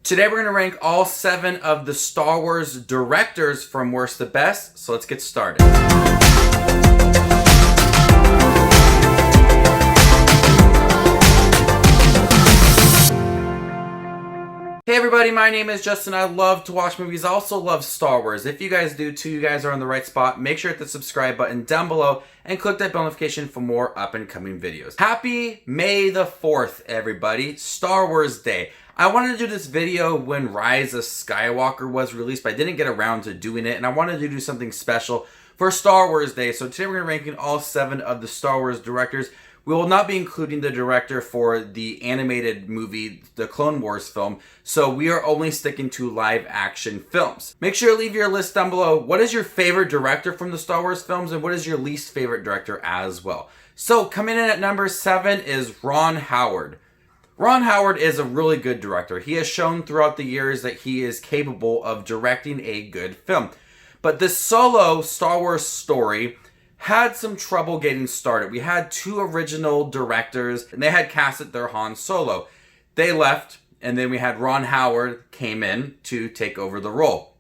Today we're going to rank all 7 of the Star Wars directors from worst to best, so let's get started. Hey everybody, my name is Justin. I love to watch movies. I also love Star Wars. If you guys do too, you guys are in the right spot. Make sure to hit the subscribe button down below and click that bell notification for more up and coming videos. Happy May the 4th, everybody. Star Wars Day. I wanted to do this video when Rise of Skywalker was released, but I didn't get around to doing it, and I wanted to do something special for Star Wars Day. So today we're going to rank all 7 of the Star Wars directors. We will not be including the director for the animated movie, the Clone Wars film, so we are only sticking to live action films. Make sure to leave your list down below. What is your favorite director from the Star Wars films, and what is your least favorite director as well? So coming in at number 7 is Ron Howard. Ron Howard is a really good director. He has shown throughout the years that he is capable of directing a good film. But this solo Star Wars story had some trouble getting started. We had 2 original directors, and they had casted their Han Solo. They left, and then we had Ron Howard came in to take over the role.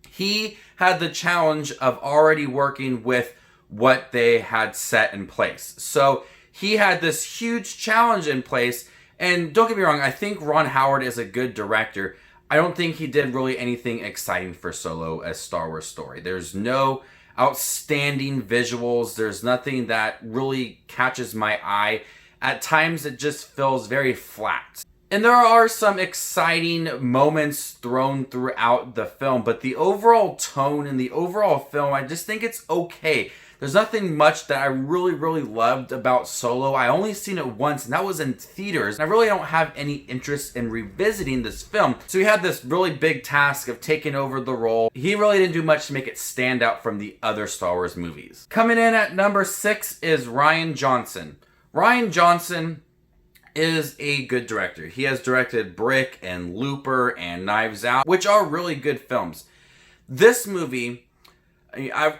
He had the challenge of already working with what they had set in place. So he had this huge challenge in place. And don't get me wrong, I think Ron Howard is a good director. I don't think he did really anything exciting for Solo as Star Wars story. There's no outstanding visuals. There's nothing that really catches my eye. At times it just feels very flat. And there are some exciting moments thrown throughout the film, but the overall tone and the overall film, I just think it's okay. There's nothing much that I really loved about Solo. I only seen it once, and that was in theaters. I really don't have any interest in revisiting this film. So he had this really big task of taking over the role. He really didn't do much to make it stand out from the other Star Wars movies. Coming in at number 6 is Rian Johnson. Rian Johnson is a good director. He has directed Brick and Looper and Knives Out, which are really good films. This movie, I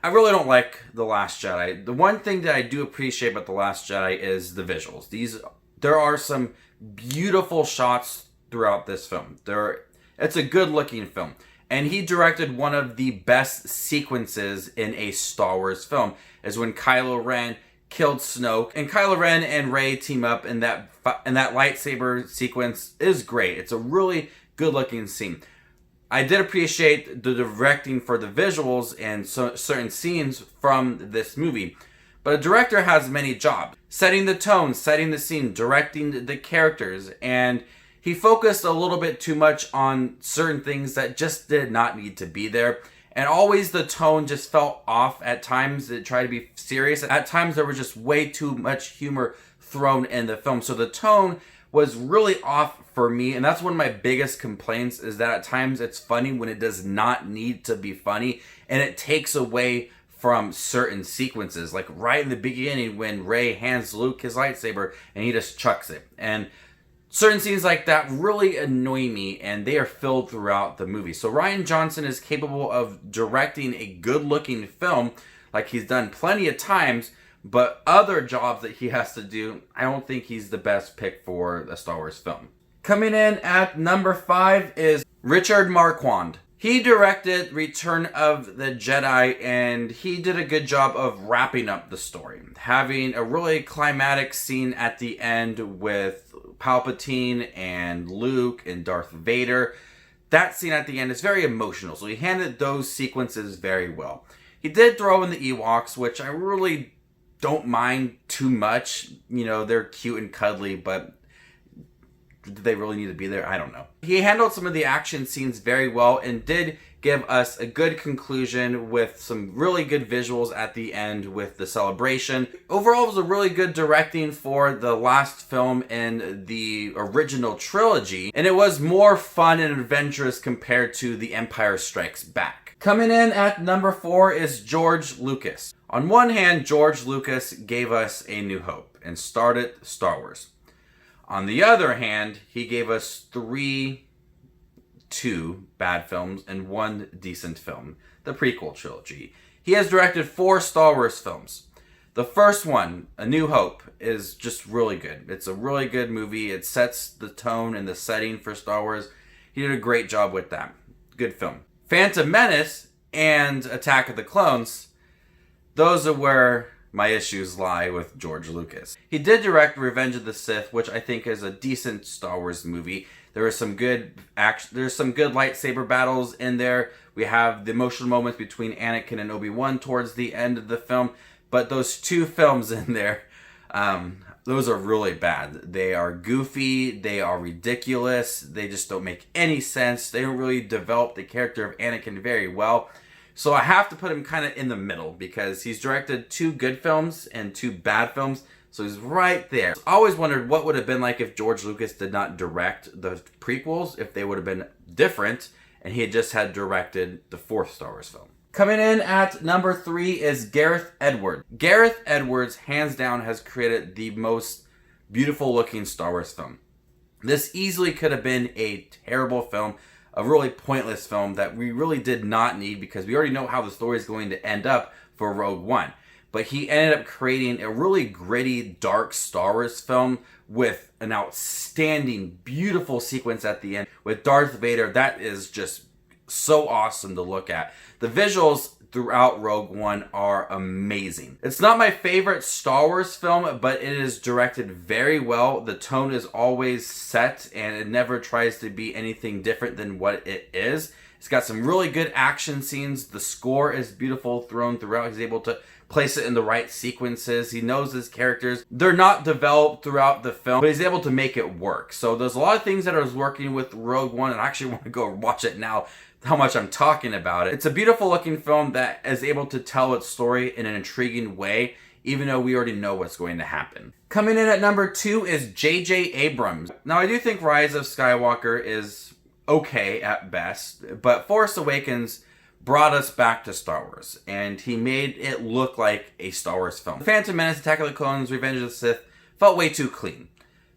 really don't like The Last Jedi. The one thing that I do appreciate about The Last Jedi is the visuals. There are some beautiful shots throughout this film. It's a good looking film. And he directed one of the best sequences in a Star Wars film, is when Kylo Ren killed Snoke, and Kylo Ren and Rey team up, and that lightsaber sequence is great. It's a really good looking scene. I did appreciate the directing for the visuals and certain scenes from this movie. But a director has many jobs. Setting the tone, setting the scene, directing the characters. And he focused a little bit too much on certain things that just did not need to be there. And always the tone just felt off at times. It tried to be serious. At times there was just way too much humor thrown in the film. So the tone was really off for me, and that's one of my biggest complaints, is that at times it's funny when it does not need to be funny, and it takes away from certain sequences, like right in the beginning when Rey hands Luke his lightsaber and he just chucks it. And certain scenes like that really annoy me, and they are filled throughout the movie. So Rian Johnson is capable of directing a good looking film like he's done plenty of times, but other jobs that he has to do, I don't think he's the best pick for a Star Wars film. Coming in at number 5 is Richard Marquand. He directed Return of the Jedi, and he did a good job of wrapping up the story. Having a really climactic scene at the end with Palpatine and Luke and Darth Vader. That scene at the end is very emotional, so he handled those sequences very well. He did throw in the Ewoks, which I really don't mind too much. You know, they're cute and cuddly, but did they really need to be there? I don't know. He handled some of the action scenes very well and did give us a good conclusion with some really good visuals at the end with the celebration. Overall, it was a really good directing for the last film in the original trilogy, and it was more fun and adventurous compared to The Empire Strikes Back. Coming in at number 4 is George Lucas. On one hand, George Lucas gave us A New Hope and started Star Wars. On the other hand, he gave us 2 bad films and 1 decent film, the prequel trilogy. He has directed 4 Star Wars films. The first one, A New Hope, is just really good. It's a really good movie. It sets the tone and the setting for Star Wars. He did a great job with that. Good film. Phantom Menace and Attack of the Clones, those are where my issues lie with George Lucas. He did direct Revenge of the Sith, which I think is a decent Star Wars movie. There are some good there's some good lightsaber battles in there. We have the emotional moments between Anakin and Obi-Wan towards the end of the film. But those two films in there, those are really bad. They are goofy. They are ridiculous. They just don't make any sense. They don't really develop the character of Anakin very well. So I have to put him kind of in the middle because he's directed 2 good films and 2 bad films. So he's right there. I always wondered what would have been like if George Lucas did not direct the prequels, if they would have been different, and he had just had directed the 4th Star Wars film. Coming in at number 3 is Gareth Edwards. Gareth Edwards, hands down, has created the most beautiful looking Star Wars film. This easily could have been a terrible film, a really pointless film that we really did not need because we already know how the story is going to end up for Rogue One. But he ended up creating a really gritty, dark Star Wars film with an outstanding, beautiful sequence at the end with Darth Vader. That is just so awesome to look at. The visuals throughout Rogue One are amazing. It's not my favorite Star Wars film, but it is directed very well. The tone is always set, and it never tries to be anything different than what it is. It's got some really good action scenes. The score is beautiful thrown throughout. He's able to place it in the right sequences. He knows his characters. They're not developed throughout the film, but he's able to make it work. So there's a lot of things that I was working with Rogue One, and I actually want to go watch it now, how much I'm talking about it. It's a beautiful looking film that is able to tell its story in an intriguing way, even though we already know what's going to happen. Coming in at number 2 is J.J. Abrams. Now, I do think Rise of Skywalker is okay at best, but Force Awakens brought us back to Star Wars, and he made it look like a Star Wars film. Phantom Menace, Attack of the Clones, Revenge of the Sith felt way too clean.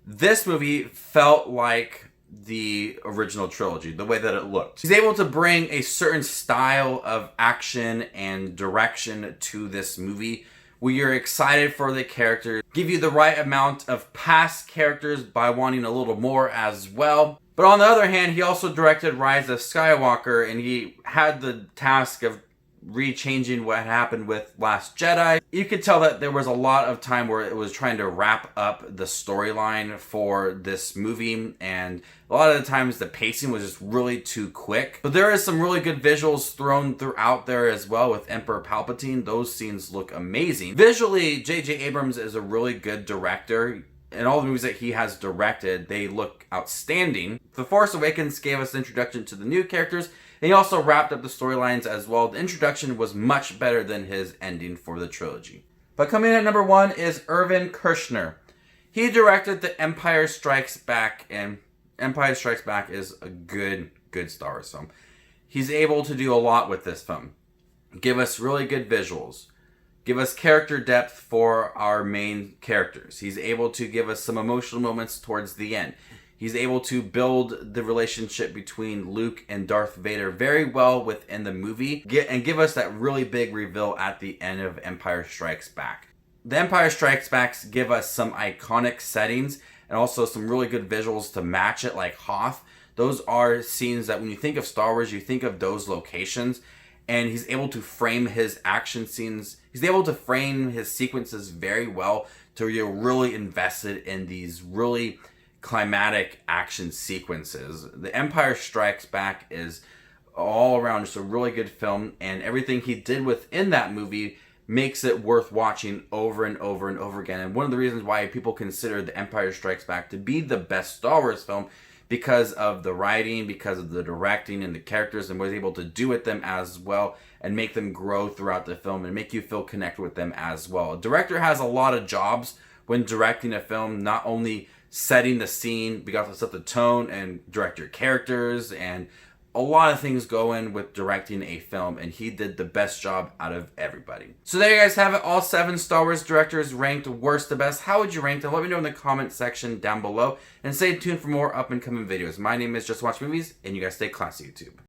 This movie felt like the original trilogy, the way that it looked. He's able to bring a certain style of action and direction to this movie where you're excited for the characters, give you the right amount of past characters by wanting a little more as well. But on the other hand, he also directed Rise of Skywalker, and he had the task of rechanging what happened with Last Jedi. You could tell that there was a lot of time where it was trying to wrap up the storyline for this movie, and a lot of the times the pacing was just really too quick. But there is some really good visuals thrown throughout there as well with Emperor Palpatine. Those scenes look amazing. Visually, J.J. Abrams is a really good director. In all the movies that he has directed, they look outstanding. The Force Awakens gave us the introduction to the new characters, and he also wrapped up the storylines as well. The introduction was much better than his ending for the trilogy. But coming in at number 1 is Irvin Kershner. He directed The Empire Strikes Back, and Empire Strikes Back is a good Star Wars film. He's able to do a lot with this film. Give us really good visuals. Give us character depth for our main characters. He's able to give us some emotional moments towards the end. He's able to build the relationship between Luke and Darth Vader very well within the movie and give us that really big reveal at the end of Empire Strikes Back. The Empire Strikes Back give us some iconic settings and also some really good visuals to match it, like Hoth. Those are scenes that when you think of Star Wars, you think of those locations. And he's able to frame his action scenes. He's able to frame his sequences very well to where you're really invested in these really climatic action sequences. The Empire Strikes Back is all around just a really good film, and everything he did within that movie makes it worth watching over and over and over again. And one of the reasons why people consider The Empire Strikes Back to be the best Star Wars film, because of the writing, because of the directing and the characters, and was able to do with them as well and make them grow throughout the film and make you feel connected with them as well. A director has a lot of jobs when directing a film, not only setting the scene, but you have to set the tone and direct your characters, and a lot of things go in with directing a film, and he did the best job out of everybody. So there you guys have it, all 7 Star Wars directors ranked worst to best. How would you rank them? Let me know in the comment section down below, and stay tuned for more up and coming videos. My name is Just Watch Movies, and you guys stay classy, YouTube.